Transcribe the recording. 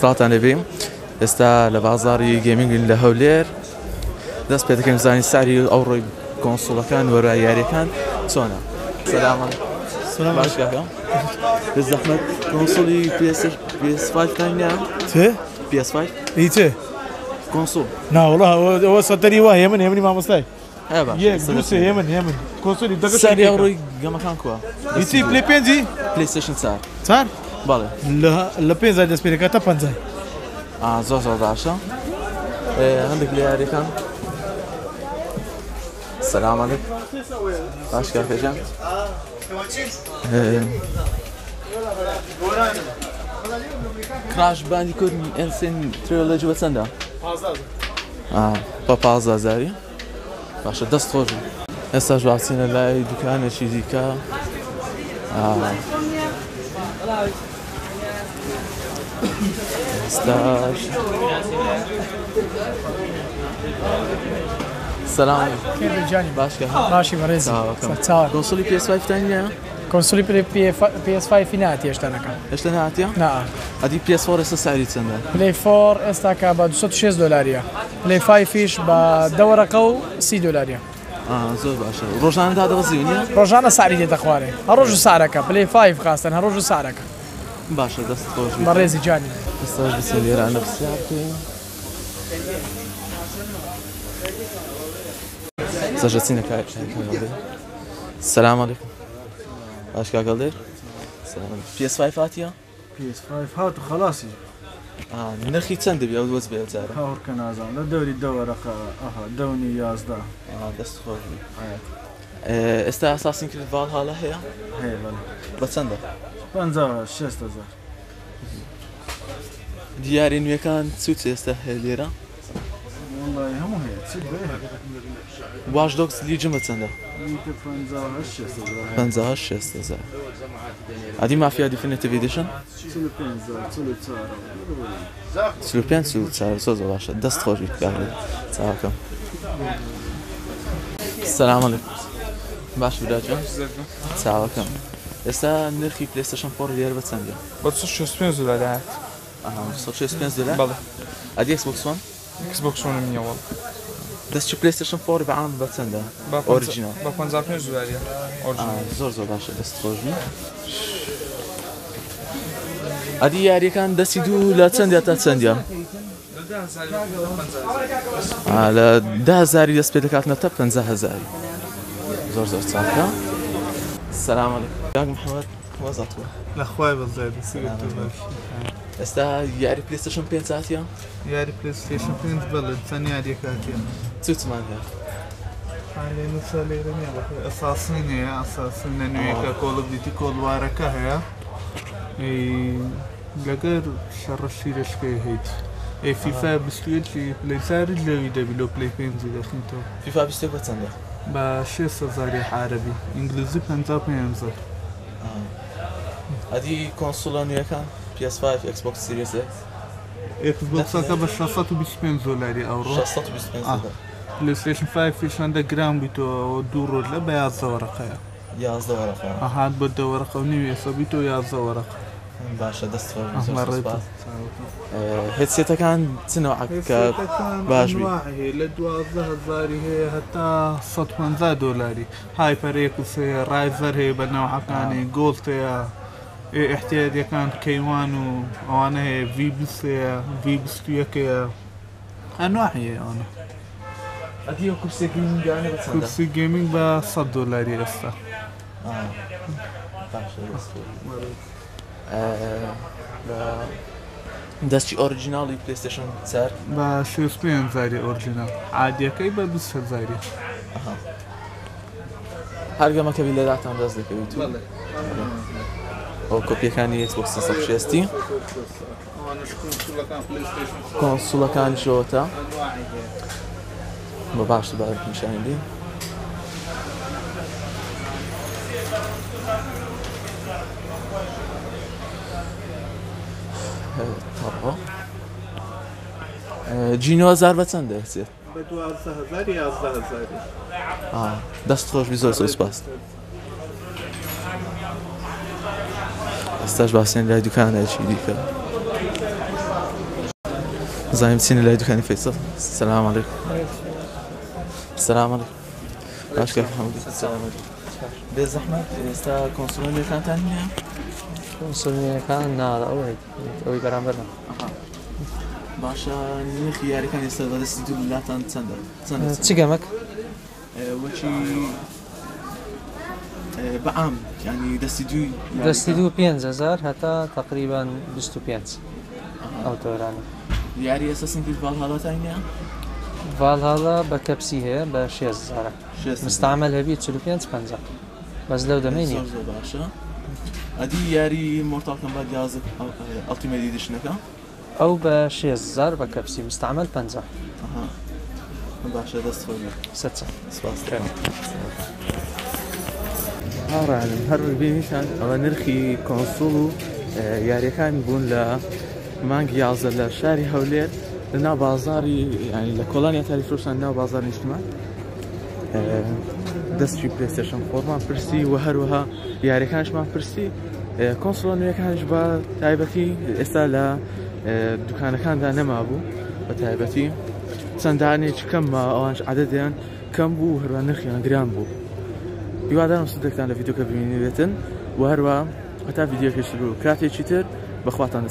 سڵاتان لەبێ ئێستا لە بازاڕی گەیمینگین لە هەولێر دەست پێ دەکەم زانی ساری ئەو ڕۆی کۆنسۆڵەکان وەرە یاریەکان چۆنە؟ سەلام باش کاکە بزەحمەت کۆنسۆڵی PS5 تانیا PS5 هیچێ کۆنسۆڵ ناوەڵا ئەوە سەتەری وایە هێمنی مامۆستای هێمن کۆنسۆلی دەگەشت ساری ئەو ڕۆی گەمەکان کووە هیچی پلێ پێنجی پلیستیشن 4 چار بەڵێ لە پێنجای دەست پێ دەکات تا پەنجای زۆر باشە هەندێک لە یاریەکان سەلام عەلەیکم باش کاکەجان کراش باندیکوت ئێنسین تریۆلۆجی بە چەندە؟ بە 15,000 باشە دەست خۆش ئێستاش واچینە لای دوکانێکی دیکە ئێستاش سلام باش باشی بەڕێزی کۆنسۆلی PS5 تانیە؟ کۆنسۆلی PS5 ناتی هێشتا نەکەم هێشتا نهاتیە؟ نا ئەدی PS4 ئێستا ساری چەندە؟ پلەی 4 ئێستاکە بە 206 دلاریە پلەی 5ش بە دەوەرەقە و 30 دلاریە زۆر باشە ڕۆژانە دادەوەزی نیە؟ ڕۆژانە ساری دێتە خوارێ هەر ڕۆژ سارەکە پلەی 5 خاستن هەر ڕۆژ سارەکە باشە دەست خۆش بەڕێزی جانی ئێستاش بچین لێرانە پرسیار بکەین سەرچینە کاکەڵدێر سەلام عەلەیکم باش کاکەڵدێر PS5 هاتیە؟ PS5 هات و خەڵاسی نرخی چەند دەبێ ئەو دۆز بێ جارە؟ هاوڕکە نازانم لە دەوری دەوەرەقە دەونی 11 دەست خۆش ئێستا ئاساسین کرد ڤالهالا هەیە؟ هەیە بە چەندە؟ 56,000 دیاری نوێەکان چوت ئێستا هەیە لێرە؟ وڵی هەموو هەیە چ واش دۆکس لیجم بە چەندە؟ 56,000 ئەدی مافیا دیفینیتیڤ ئیدیشن؟ 45 زۆر باشە دەست خۆشی کاکە چاوەکەم سەلام عەلەیکم باش براجان چاوەکەم ئێستا نرخی پلەیستێشن 4 لێرە بە چەندە؟ بە 265 دلار 265 دلار؟ بەڵێ ئەدی Xbox One؟ Xbox One نییە وەڵ دەستی پلەیستێشن 4 بەعام بە چەندە؟ ئۆریجینال بە 55 دلاریە زۆر باشە دەست خۆشی ئەدی یاریەکان دەستی دوو لە چەندە تا چەندە؟ لە 10,000 دەست پێ دەکاتنە تا 50,000 زۆر چاکە سەلام عەلەیکم کاک محەممەد وەزاتوە لەخوای بەزای ئێستا یاری پلەیستێشن 5 هاتیە؟ یاری پلەیستێشن 5 بەڵێ چەند یاریەکە هاتیە چوتمان هەیە؟ ئەساسین هەیە ئەساسینە نوێیەکە کۆڵ ئۆف دیوتی کۆڵوارەکە هەیە لەگەر شەڕە شیرەشکەی هەیت فیفا 21 پلەیساری لەوی دەبی لۆ پلەی 5 دەخینەوە فیفا 21 بە چەندە؟ بە 6,000 عەرەبی ئینگلیزی 55,000 ئەدی کۆنسۆڵە نوێیەکان PS5 Xbox Series X Xboxەکە بە 625 دلاری ئەوڕۆ 625 پلەیستێشن 5 گرام بیتەوە 2 ڕۆژ لە بە 11 وەرەقەیە 11 وەرەقە هات بە 2 وەرەقە و نیوێ سەبیتەوە 11 وەرەقە باشە دەست هێدسێتەکان چنەوەکە باش لە 12,000 هەیە هەتا 150 دلاری هایپەرێکس هەیە ڕایزەر هەیە بە ناوحەکانی گۆڵت هەیە احتیاجەکان کەیوان و ئەوانە هەیە V20 هەیە V21 هەیە ئەنواع هەیە ئەوانە ئەدی ئەو کورسێکی گیمینگانە بە چەندە؟ کورسی گێمینگ بە 100 دلاری ئێستا دەستی ئۆریجیناڵی پلەیستێشن 4 بە 65,000 ئۆریجینال عادیەکەی بە 20,000 هەرگەمەکەوی لێداتان دەست دەکەویت ئەو کۆپیەکانی Xbox 360 کۆنسۆڵەکانی شۆتە بە باشە باشنیشاندی جینۆ هەزار بە چەند دەچێت؟ بە 12,000 11,000 دەست خۆشبی زۆر سوپاس ئێستاش باسیێن لای دوکانێکی دیکە زایم بچینە لای دوکانی فەیسەڵ. سلام علیکم. سلام علیکم. باشکە حەمدی. سلام علیکم. بێ زەحمەت ئێستا کۆنسۆلەکانتان نییە؟ کۆنسۆلەکان ناڵە ئەوەی بەرامبەرە. باشە نرخی یاریەکان ئێستا بەدەستی دوو وڵاتان چەندە؟ چ گەمەک؟ وەکی بەعام یعنی دەستی دوو 5,000 هەتا تقریبان 25 ئەو تۆرانە. یاری ئێستا سنگی ڤالهاڵاتان نییە؟ ڤالهاڵا بە کەپسی هەیە بە 6,000 مستعمل هەبی 45-50 بەس لەو دەمەی نییە. باشە ئەدی یاری مۆرتال کۆمبات 11 ئەڵتیمەت ئیدیشنەکە؟ ئەو بە 6,000 بە کەپسی مستعمل 50. باشە دەست خۆی سەچە سپاس هاڕانم هەر بینیشان ئەوە نرخی کۆنسۆڵ و یاریەکان بوون لە مانگی 11 لە شاری هەولێر لە ناو بازاری ینی لە کۆڵانیا تاریفرۆشتان ناو بازار نیشتمان دەستی پلەیستێشن فۆرمان پرسی و هەروەها یاریەکانشمان پرسی کۆنسۆڵە نوێیەکانش بە تایبەتی ئێستا لە دوکانەکاندا نەما بوو بە تایبەتی چەندانێک کەم ئەوانش عەدەدیان کەم بوو هەروە نرخیان گران بوو. هیوادارم سودێکتان لە ڤیدیۆکە ببینێتن و هەروە هەتا ڤیدیۆکەش بوو کاتێکی تر بەخواتان